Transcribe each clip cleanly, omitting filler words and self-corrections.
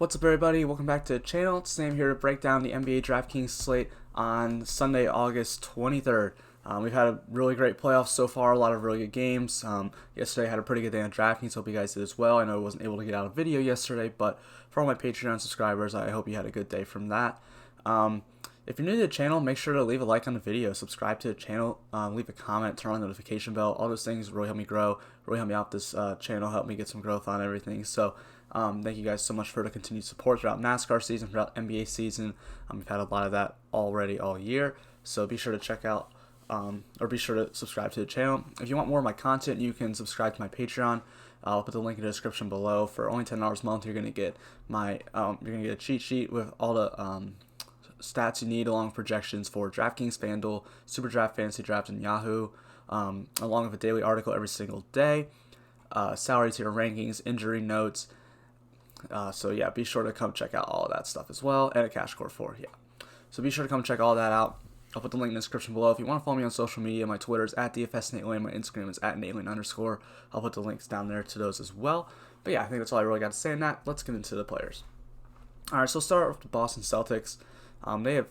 What's up, everybody? Welcome back to the channel. Today I'm here to break down the NBA DraftKings slate on Sunday, August 23rd. We've had a really great playoffs so far, a lot of really good games. Yesterday I had a pretty good day on DraftKings. Hope you guys did as well. I know I wasn't able to get out a video yesterday, but for all my Patreon subscribers, I hope you had a good day from that. If you're new to the channel, make sure to leave a like on the video, subscribe to the channel, leave a comment, turn on the notification bell. All those things really help me grow, really help me out this channel, help me get some growth on everything. So thank you guys so much for the continued support throughout NASCAR season, throughout NBA season. We've had a lot of that already all year. So be sure to check out or be sure to subscribe to the channel. If you want more of my content, you can subscribe to my Patreon. I'll put the link in the description below. For only $10 a month, you're gonna get my a cheat sheet with all the stats you need, along with projections for DraftKings, FanDuel, SuperDraft, Fantasy Draft, and Yahoo, along with a daily article every single day, salary tier rankings, injury notes. So yeah, be sure to come check out all of that stuff as well, and a cash score for So be sure to come check all that out. I'll put the link in the description below. If you want to follow me on social media, my Twitter is @DFSNateLane, my Instagram is @NateLane_. I'll put the links down there to those as well. But yeah, I think that's all I really got to say on that. Let's get into the players. All right, so start with the Boston Celtics. They have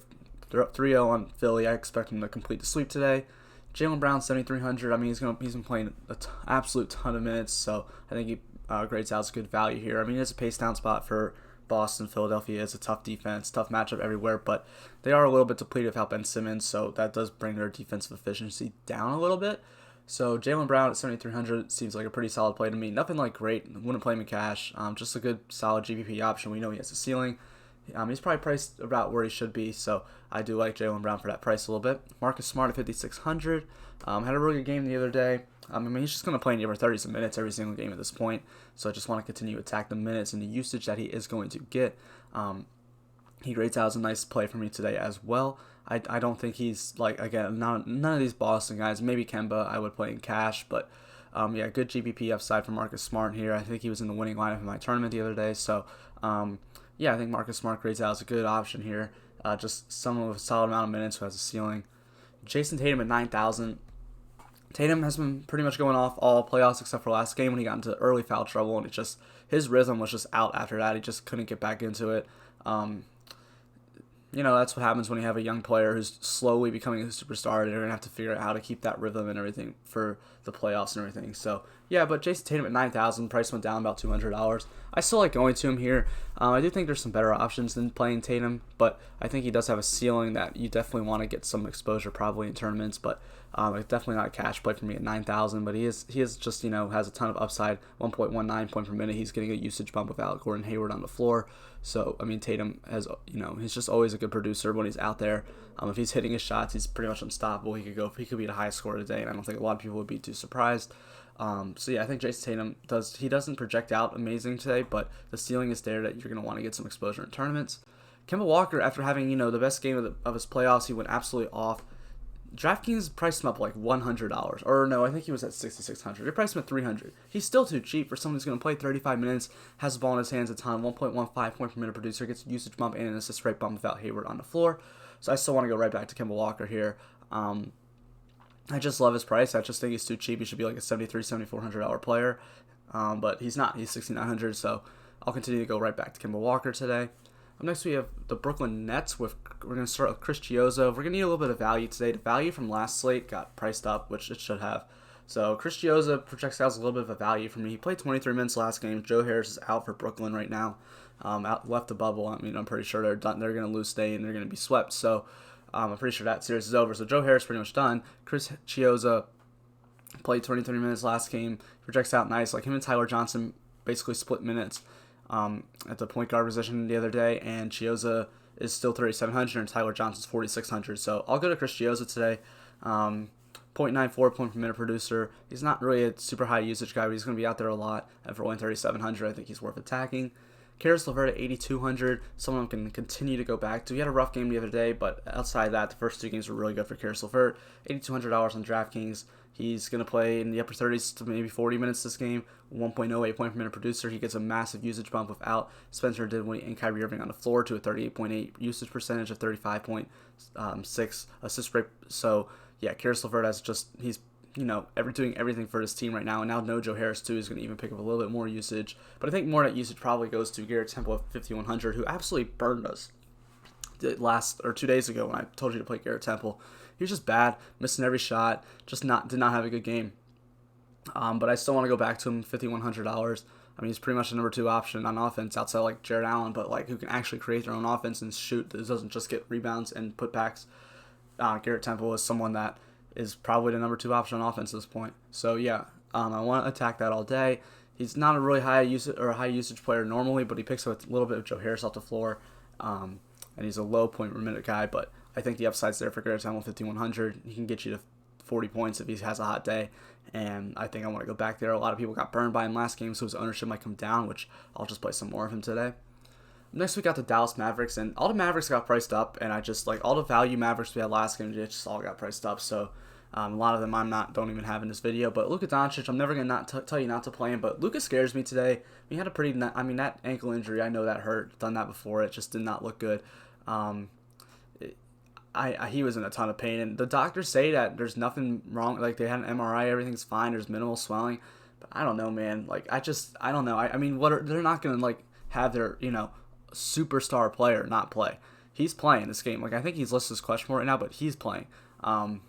3-0 on Philly. I expect them to complete the sweep today. Jaylen Brown, 7,300. I mean, he's been playing an absolute ton of minutes, so I think he grades out as good value here. I mean, it's a pace down spot for Boston. Philadelphia is a tough defense, tough matchup everywhere, but they are a little bit depleted without Ben Simmons, so that does bring their defensive efficiency down a little bit. So Jaylen Brown at 7,300 seems like a pretty solid play to me. Nothing like great. Wouldn't play him in cash. Just a good, solid GPP option. We know he has a ceiling. He's probably priced about where he should be, so I do like Jaylen Brown for that price a little bit. Marcus Smart at 5,600. Had a really good game the other day. I mean, he's just going to play in over 30 minutes every single game at this point, so I just want to continue to attack the minutes and the usage that he is going to get. He grades out as a nice play for me today as well. I don't think he's, like, again, none of these Boston guys. Maybe Kemba I would play in cash, but yeah, good GPP upside for Marcus Smart here. I think he was in the winning lineup in my tournament the other day, so yeah, I think Marcus Smart grades out as a good option here. Just someone with a solid amount of minutes who has a ceiling. Jason Tatum at 9,000. Tatum has been pretty much going off all playoffs except for last game when he got into early foul trouble, and his rhythm was just out after that. He just couldn't get back into it. That's what happens when you have a young player who's slowly becoming a superstar. They're going to have to figure out how to keep that rhythm and everything for the playoffs and everything. So, yeah, but Jason Tatum at 9,000, price went down about $200. I still like going to him here. I do think there's some better options than playing Tatum, but I think he does have a ceiling that you definitely want to get some exposure probably in tournaments, but it's definitely not a cash play for me at 9,000, but he is just, has a ton of upside, 1.19 point per minute. He's getting a usage bump without Gordon Hayward on the floor. So, I mean, Tatum has, he's just always a good producer when he's out there. If he's hitting his shots, he's pretty much unstoppable. He could be the highest scorer today, and I don't think a lot of people would be too surprised. So yeah, I think Jason Tatum doesn't project out amazing today, but the ceiling is there that you're going to want to get some exposure in tournaments. Kemba Walker, after having, the best game of his playoffs, he went absolutely off. DraftKings priced him up like $100, or no, I think he was at 6,600. They priced him at $300. He's still too cheap for someone who's going to play 35 minutes, has the ball in his hands a ton, 1.15 point per minute producer, gets a usage bump and an assist rate bump without Hayward on the floor. So I still want to go right back to Kemba Walker here. I just love his price. I just think he's too cheap. He should be like a $7,300, $7,400 player, but he's not. He's $6,900. So I'll continue to go right back to Kemba Walker today. Up next, we have the Brooklyn Nets. We're going to start with Chris Chiozza. We're going to need a little bit of value today. The value from last slate got priced up, which it should have. So Chris Chiozza projects out as a little bit of a value for me. He played 23 minutes last game. Joe Harris is out for Brooklyn right now. Left the bubble. I mean, I'm pretty sure they're done. They're going to lose today and they're going to be swept. So I'm pretty sure that series is over. So Joe Harris pretty much done. Chris Chiozza played 23 minutes last game. Projects out nice. Like him and Tyler Johnson basically split minutes at the point guard position the other day, and Chiozza is still 3,700 and Tyler Johnson's 4,600. So I'll go to Chris Chiozza today. 0.94 point per minute producer. He's not really a super high usage guy, but he's going to be out there a lot. And for only 3,700, I think he's worth attacking. Caris LeVert at 8,200. Someone can continue to go back to. He had a rough game the other day, but outside that, the first two games were really good for Caris LeVert. $8,200 on DraftKings. He's going to play in the upper 30s to maybe 40 minutes this game. 1.08 point per minute producer. He gets a massive usage bump without Spencer Dinwiddie and Kyrie Irving on the floor to a 38.8 usage percentage, of 35.6 assist rate. So yeah, Caris LeVert has doing everything for his team right now. And now no Joe Harris too is going to even pick up a little bit more usage. But I think more of that usage probably goes to Garrett Temple at 5,100, who absolutely burned us 2 days ago when I told you to play Garrett Temple. He was just bad, missing every shot, did not have a good game. But I still want to go back to him, $5,100. I mean, he's pretty much the number 2 option on offense outside like Jared Allen, but like who can actually create their own offense and shoot. That doesn't just get rebounds and putbacks. Garrett Temple is someone that is probably the number 2 option on offense at this point. So yeah, I want to attack that all day. He's not a really high usage player normally, but he picks up a little bit of Joe Harris off the floor, and he's a low point per minute guy. But I think the upside's there for Garrett Temple, 5,100. He can get you to 40 points if he has a hot day, and I think I want to go back there. A lot of people got burned by him last game, so his ownership might come down, which I'll just play some more of him today. Next we got the Dallas Mavericks, and all the Mavericks got priced up, and I just like all the value Mavericks we had last game, they just all got priced up. So a lot of them don't even have in this video. But Luka Doncic, I'm never gonna tell you not to play him, but Luka scares me today. He had that ankle injury, I know that hurt. Done that before, it just did not look good. He was in a ton of pain, and the doctors say that there's nothing wrong. Like they had an MRI, everything's fine. There's minimal swelling, but I don't know, man. Like I don't know. I mean, they're not gonna like have their superstar player not play. He's playing this game. Like I think he's listed as questionable right now, but he's playing. And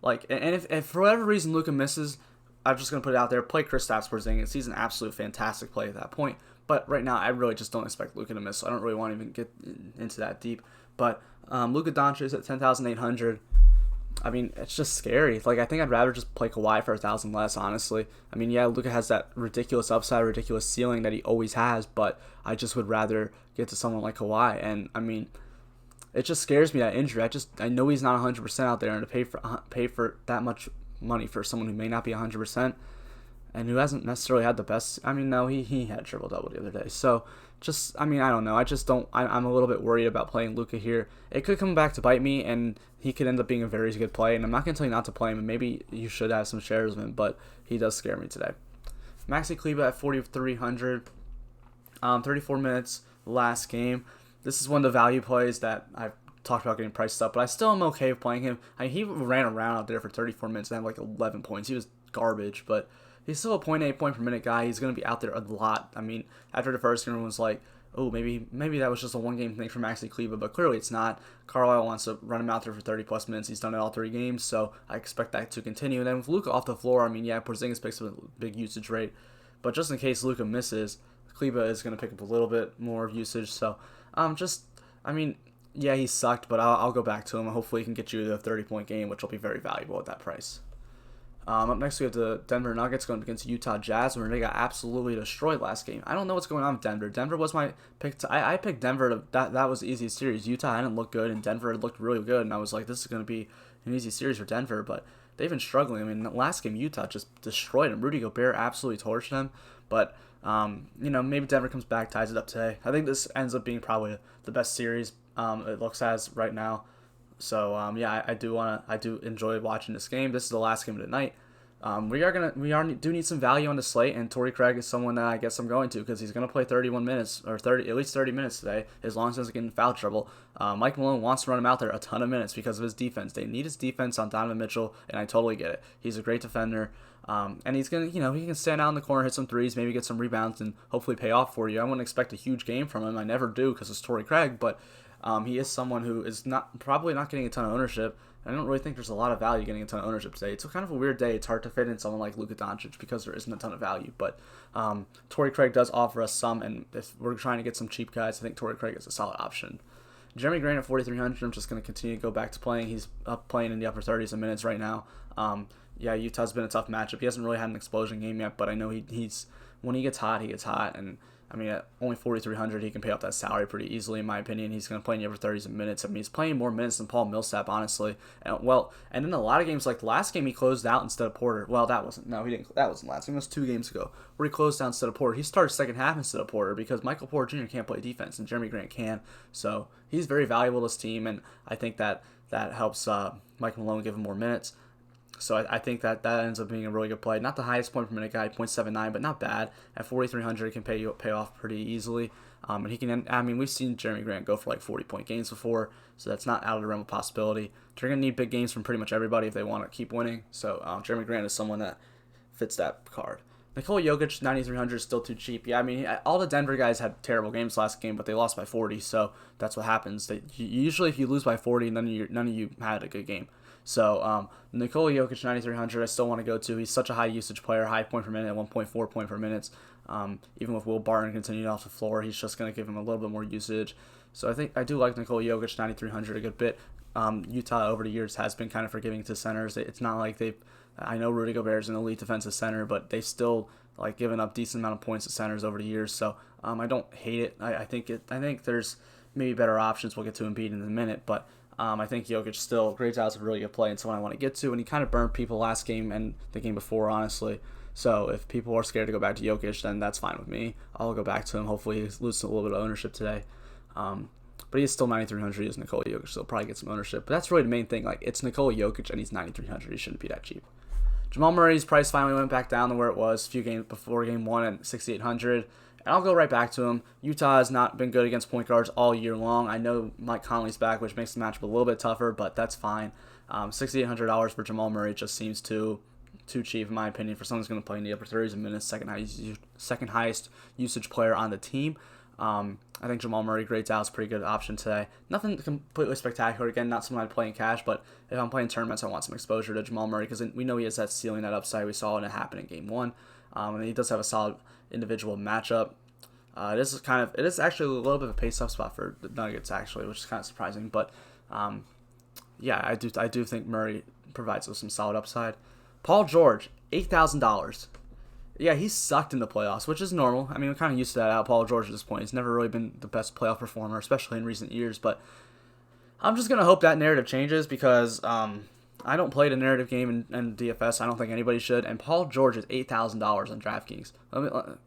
if for whatever reason Luka misses, I'm just gonna put it out there. Play Kristaps Porzingis. He's an absolute fantastic play at that point. But right now, I really just don't expect Luka to miss. So I don't really want to even get into that deep. But Luka Doncic at 10,800. I mean, it's just scary. Like I think I'd rather just play Kawhi for 1,000 less, honestly. I mean, yeah, Luka has that ridiculous upside, ridiculous ceiling that he always has, but I just would rather get to someone like Kawhi. And I mean, it just scares me, that injury. I know he's not 100% out there, and to pay for that much money for someone who may not be 100% and who hasn't necessarily had the best. I mean, no, he had a triple-double the other day. So I don't know. I'm a little bit worried about playing Luka here. It could come back to bite me, and he could end up being a very good play. And I'm not going to tell you not to play him, and maybe you should have some shares of him, but he does scare me today. Maxi Kleber at 4,300. 34 minutes last game. This is one of the value plays that I've talked about getting priced up, but I still am okay with playing him. He ran around out there for 34 minutes and had like 11 points. He was garbage, but he's still a 0.8 point per minute guy. He's going to be out there a lot. I mean, after the first game, everyone was like, oh, maybe that was just a one-game thing for Maxi Kleber, but clearly it's not. Carlisle wants to run him out there for 30-plus minutes. He's done it all 3 games, so I expect that to continue. And then with Luka off the floor, I mean, yeah, Porzingis picks up a big usage rate, but just in case Luka misses, Kleber is going to pick up a little bit more of usage. So, yeah, he sucked, but I'll go back to him. Hopefully he can get you the 30-point game, which will be very valuable at that price. Up next, we have the Denver Nuggets going against Utah Jazz, where they got absolutely destroyed last game. I don't know what's going on with Denver. Denver was my pick. I picked Denver. That was the easiest series. Utah hadn't looked good, and Denver looked really good, and I was like, this is going to be an easy series for Denver, but they've been struggling. I mean, the last game, Utah just destroyed them. Rudy Gobert absolutely torched them, but maybe Denver comes back, ties it up today. I think this ends up being probably the best series it looks as right now. So I do enjoy watching this game. This is the last game of the night. We do need some value on the slate, and Tory Craig is someone that I guess I'm going to, because he's going to play 31 minutes or at least 30 minutes today, as long as he doesn't get in foul trouble. Mike Malone wants to run him out there a ton of minutes because of his defense. They need his defense on Donovan Mitchell, and I totally get it. He's a great defender, and he's gonna, he can stand out in the corner, hit some threes, maybe get some rebounds, and hopefully pay off for you. I wouldn't expect a huge game from him. I never do, because it's Tory Craig, but he is someone who is probably not getting a ton of ownership. I don't really think there's a lot of value getting a ton of ownership today. It's kind of a weird day. It's hard to fit in someone like Luka Doncic because there isn't a ton of value. But Tory Craig does offer us some, and if we're trying to get some cheap guys, I think Tory Craig is a solid option. Jeremy Grant at 4,300. I'm just going to continue to go back to playing. He's playing in the upper 30s of minutes right now. Utah's been a tough matchup. He hasn't really had an explosion game yet, but I know he's when he gets hot, and I mean, at only 4,300, he can pay off that salary pretty easily, in my opinion. He's going to play in the upper 30s of minutes. I mean, he's playing more minutes than Paul Millsap, honestly. And then a lot of games, like the last game, he closed out instead of Porter. Well, that wasn't last game. It was 2 games ago, where he closed out instead of Porter. He started second half instead of Porter because Michael Porter Jr. can't play defense, and Jeremy Grant can. So he's very valuable to this team, and I think that helps Mike Malone give him more minutes. So I think that ends up being a really good play. Not the highest point per minute guy, 0.79, but not bad. At 4,300, it can pay off pretty easily. And he can, I mean, we've seen Jeremy Grant go for like 40-point games before, so that's not out of the realm of possibility. They're going to need big games from pretty much everybody if they want to keep winning. So Jeremy Grant is someone that fits that card. Nikola Jokic, 9,300 is still too cheap. Yeah, I mean, all the Denver guys had terrible games last game, but they lost by 40, so that's what happens. Usually if you lose by 40, none of you had a good game. So Nikola Jokic, 9,300, I still want to go to. He's such a high usage player, high point per minute, 1.4 point per minute. Even with Will Barton continuing off the floor, he's just going to give him a little bit more usage. So I think I do like Nikola Jokic, 9,300 a good bit. Utah over the years has been kind of forgiving to centers. It's not like I know Rudy Gobert is an elite defensive center, but they've still like given up decent amount of points to centers over the years. So I don't hate it. I think there's maybe better options. We'll get to Embiid in a minute, but I think Jokic still grades out as a really good play and someone I want to get to. And he kind of burned people last game and the game before, honestly. So if people are scared to go back to Jokic, then that's fine with me. I'll go back to him. Hopefully he loses a little bit of ownership today. But he's still 9,300. He's Nikola Jokic, so he'll probably get some ownership. But that's really the main thing. Like, it's Nikola Jokic, and he's 9,300. He shouldn't be that cheap. Jamal Murray's price finally went back down to where it was a few games before game one at 6,800. And I'll go right back to him. Utah has not been good against point guards all year long. I know Mike Conley's back, which makes the matchup a little bit tougher, but that's fine. $6,800 for Jamal Murray just seems too cheap, in my opinion, for someone who's going to play in the upper 30s in minutes, second highest usage player on the team. I think Jamal Murray grades out is a pretty good option today. Nothing completely spectacular. Again, not someone I'd play in cash, but if I'm playing tournaments, I want some exposure to Jamal Murray because we know he has that ceiling, that upside. We saw it happen in game one. And he does have a solid individual matchup. It is actually a little bit of a pace-up spot for the Nuggets, actually, which is kind of surprising. But yeah, I do think Murray provides us some solid upside. Paul George, $8,000. Yeah, he sucked in the playoffs, which is normal. I mean, we're kind of used to that out of Paul George at this point. He's never really been the best playoff performer, especially in recent years. But I'm just going to hope that narrative changes because I don't play the narrative game in DFS. I don't think anybody should. And Paul George is $8,000 on DraftKings.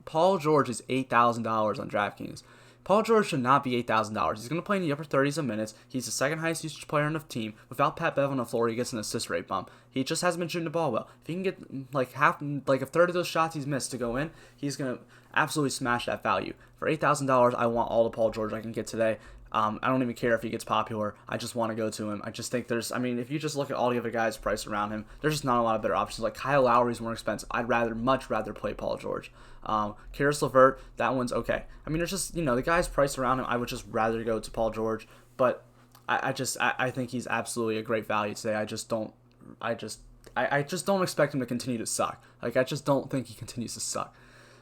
Paul George is $8,000 on DraftKings. Paul George should not be $8,000. He's going to play in the upper 30s of minutes. He's the second highest usage player on the team. Without Pat Bev on the floor, he gets an assist rate bump. He just hasn't been shooting the ball well. If he can get a third of those shots he's missed to go in, he's going to absolutely smash that value. For $8,000, I want all the Paul George I can get today. I don't even care if he gets popular. I just want to go to him. I just think if you just look at all the other guys priced around him, there's just not a lot of better options. Like Kyle Lowry's more expensive. I'd much rather play Paul George. Karis LeVert, that one's okay. I mean, there's just, the guys priced around him. I would just rather go to Paul George, but I think he's absolutely a great value today. I just don't expect him to continue to suck. Like, I just don't think he continues to suck.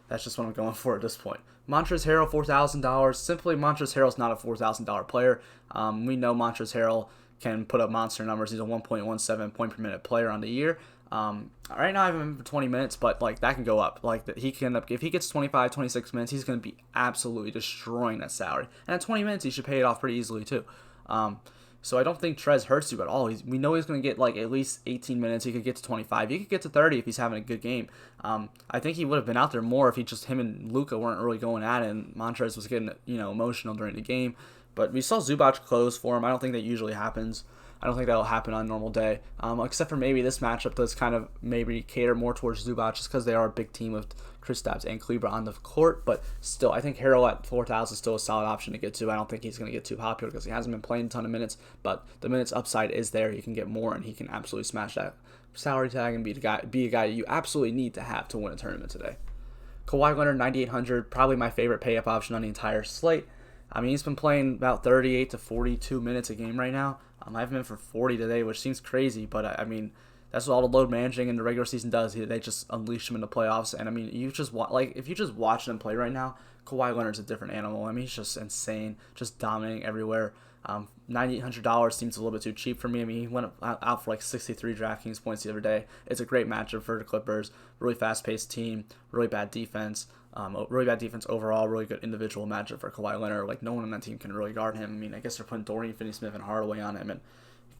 That's just what I'm going for at this point. Montrezl Harrell, $4,000. Simply, Montrezl Harrell's not a $4,000 player. We know Montrezl Harrell can put up monster numbers. He's a 1.17 point per minute player on the year. Right now I have him for 20 minutes, but that can go up. He can end up, if he gets 25, 26 minutes, he's going to be absolutely destroying that salary. And at 20 minutes, he should pay it off pretty easily too. So I don't think Trez hurts you at all. We know he's going to get at least 18 minutes. He could get to 25. He could get to 30 if he's having a good game. I think he would have been out there more if him and Luka weren't really going at it, and Montrez was getting emotional during the game. But we saw Zubac close for him. I don't think that usually happens. I don't think that'll happen on a normal day, except for maybe this matchup does kind of maybe cater more towards Zubac just because they are a big team with Kristaps and Kleber on the court. But still, I think Harrell at 4,000 is still a solid option to get to. I don't think he's going to get too popular because he hasn't been playing a ton of minutes, but the minutes upside is there. He can get more, and he can absolutely smash that salary tag and be a guy you absolutely need to have to win a tournament today. Kawhi Leonard, 9,800, probably my favorite pay-up option on the entire slate. I mean, he's been playing about 38 to 42 minutes a game right now. I have him in for 40 today, which seems crazy, but I mean, that's what all the load managing in the regular season does. They just unleash him in the playoffs, and I mean, if you just watch him play right now, Kawhi Leonard's a different animal. I mean, he's just insane, just dominating everywhere. $9,800 seems a little bit too cheap for me. I mean, he went out for 63 DraftKings points the other day. It's a great matchup for the Clippers. Really fast-paced team, really bad defense. Really bad defense overall, really good individual matchup for Kawhi Leonard. No one on that team can really guard him. I mean, I guess they're putting Dorian Finney-Smith and Hardaway on him, and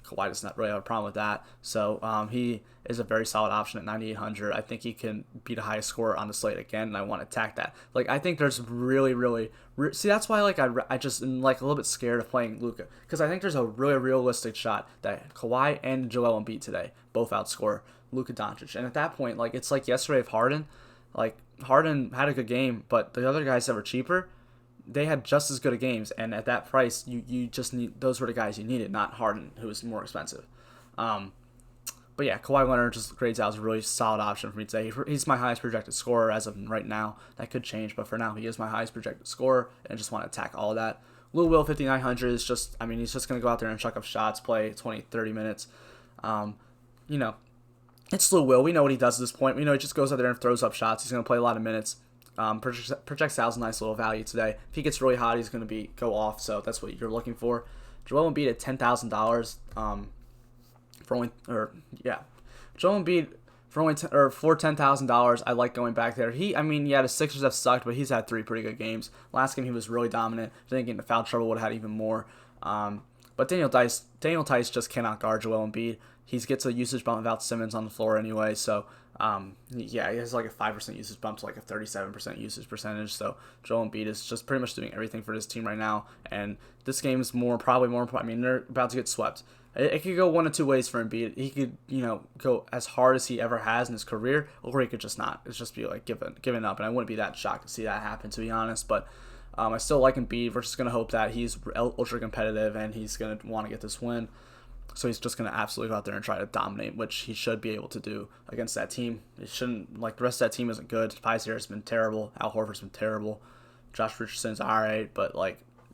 Kawhi does not really have a problem with that. So he is a very solid option at 9,800. I think he can be the highest scorer on the slate again, and I want to attack that. I think there's see, that's why I just am a little bit scared of playing Luka, because I think there's a really realistic shot that Kawhi and Joel Embiid today both outscore Luka Doncic. And at that point, it's like yesterday of Harden. Harden had a good game, but the other guys that were cheaper, they had just as good of games, and at that price, you just need those were the guys you needed, not Harden, who was more expensive. But yeah, Kawhi Leonard just grades out as a really solid option for me today. He's my highest projected scorer as of right now. That could change, but for now, he is my highest projected scorer, and I just want to attack all of that. Lil Will, 5,900 is just, I mean, he's just going to go out there and chuck up shots, play 20, 30 minutes. You know, it's Lil Will. We know what he does at this point. We know he just goes out there and throws up shots. He's going to play a lot of minutes. Projects out as a nice little value today. If he gets really hot, he's going to go off, so that's what you're looking for. Joel Embiid at $10,000 Joel Embiid for $10,000. I like going back there. The Sixers have sucked, but he's had 3 pretty good games. Last game he was really dominant. I think getting into foul trouble would have had even more. But Daniel Tice just cannot guard Joel Embiid. He gets a usage bump without Simmons on the floor anyway, so he has like a 5% usage bump to like a 37% usage percentage. So Joel Embiid is just pretty much doing everything for this team right now. And this game is probably more important. I mean, they're about to get swept. It could go one of two ways for Embiid. He could, go as hard as he ever has in his career, or he could just not. It's just be like giving up. And I wouldn't be that shocked to see that happen, to be honest. But I still like Embiid. We're just going to hope that he's ultra competitive and he's going to want to get this win. So he's just going to absolutely go out there and try to dominate, which he should be able to do against that team. It shouldn't, the rest of that team isn't good. Pies has been terrible. Al Horford's been terrible. Josh Richardson's all right, but,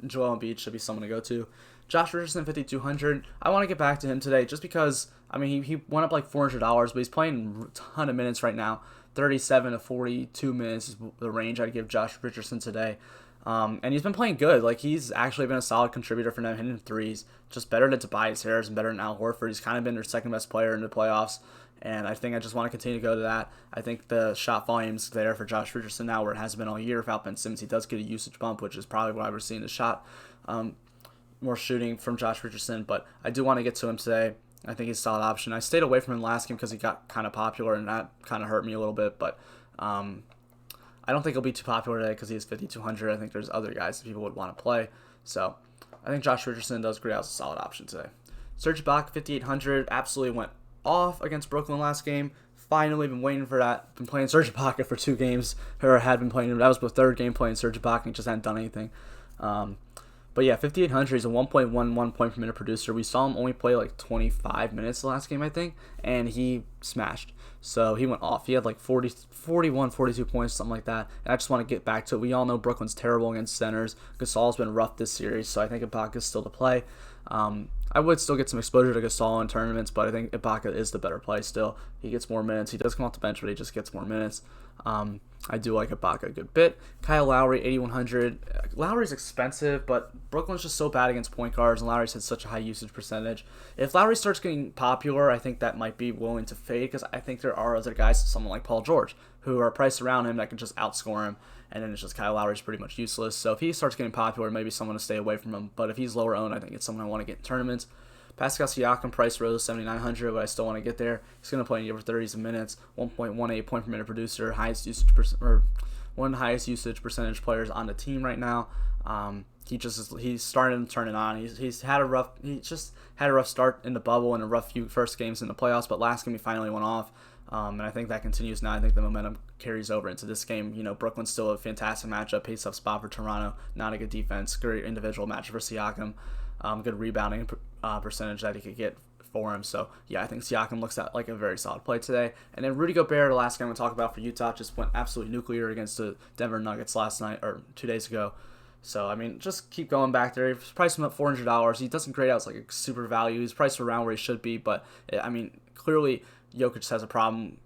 Joel Embiid should be someone to go to. Josh Richardson, 5,200. I want to get back to him today just because, he went up $400, but he's playing a ton of minutes right now. 37 to 42 minutes is the range I'd give Josh Richardson today. And he's been playing good. He's actually been a solid contributor for them, hitting threes. Just better than Tobias Harris and better than Al Horford. He's kind of been their second best player in the playoffs. And I think I just want to continue to go to that. I think the shot volume's there for Josh Richardson now where it hasn't been all year. Without Ben Simmons, he does get a usage bump, which is probably why we're seeing the shot. More shooting from Josh Richardson. But I do want to get to him today. I think he's a solid option. I stayed away from him last game because he got kind of popular, and that kind of hurt me a little bit. But I don't think he'll be too popular today because he is 5,200. I think there's other guys that people would want to play. So I think Josh Richardson does great as a solid option today. Serge Ibaka, 5,800, absolutely went off against Brooklyn last game. Finally been waiting for that. Been playing Serge Ibaka for 2 games. Or had been playing him. That was the 3rd game playing Serge Ibaka, and he just hadn't done anything. But yeah, 5,800, he's a 1.11 point per minute producer. We saw him only play 25 minutes the last game, I think, and he smashed. So he went off. He had 41, 42 points, something like that. And I just want to get back to it. We all know Brooklyn's terrible against centers. Gasol's been rough this series, so I think Ibaka's still to play. I would still get some exposure to Gasol in tournaments, but I think Ibaka is the better play still. He gets more minutes. He does come off the bench, but he just gets more minutes. I do like Ibaka a good bit. Kyle Lowry, 8,100. Lowry's expensive, but Brooklyn's just so bad against point guards, and Lowry's had such a high usage percentage. If Lowry starts getting popular, I think that might be willing to fade, because I think there are other guys, someone like Paul George, who are priced around him that can just outscore him, and then it's just Kyle Lowry's pretty much useless. So if he starts getting popular, maybe someone to stay away from him. But if he's lower owned, I think it's someone I want to get in tournaments. Pascal Siakam price rose 7,900, but I still want to get there. He's going to play in over 30s minutes, 1.18 point per minute producer, one of the highest usage percentage players on the team right now. He's starting to turn it on. He just had a rough start in the bubble and a rough few first games in the playoffs, but last game he finally went off. And I think that continues now. I think the momentum carries over into this game. Brooklyn's still a fantastic matchup, pace up spot for Toronto, not a good defense, great individual matchup for Siakam. Good rebounding percentage that he could get for him. So, yeah, I think Siakam looks like a very solid play today. And then Rudy Gobert, the last game I'm going to talk about for Utah, just went absolutely nuclear against the Denver Nuggets last night, or 2 days ago. So, just keep going back there. He's priced him at $400. He doesn't grade out as a super value. He's priced around where he should be, but, clearly Jokic has a problem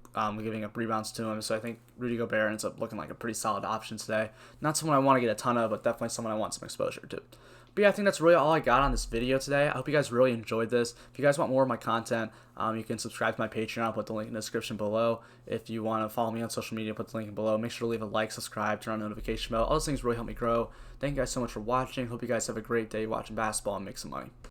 giving up rebounds to him. So I think Rudy Gobert ends up looking like a pretty solid option today. Not someone I want to get a ton of, but definitely someone I want some exposure to. But yeah, I think that's really all I got on this video today. I hope you guys really enjoyed this. If you guys want more of my content, you can subscribe to my Patreon. I'll put the link in the description below. If you want to follow me on social media, put the link below. Make sure to leave a like, subscribe, turn on the notification bell. All those things really help me grow. Thank you guys so much for watching. Hope you guys have a great day watching basketball and make some money.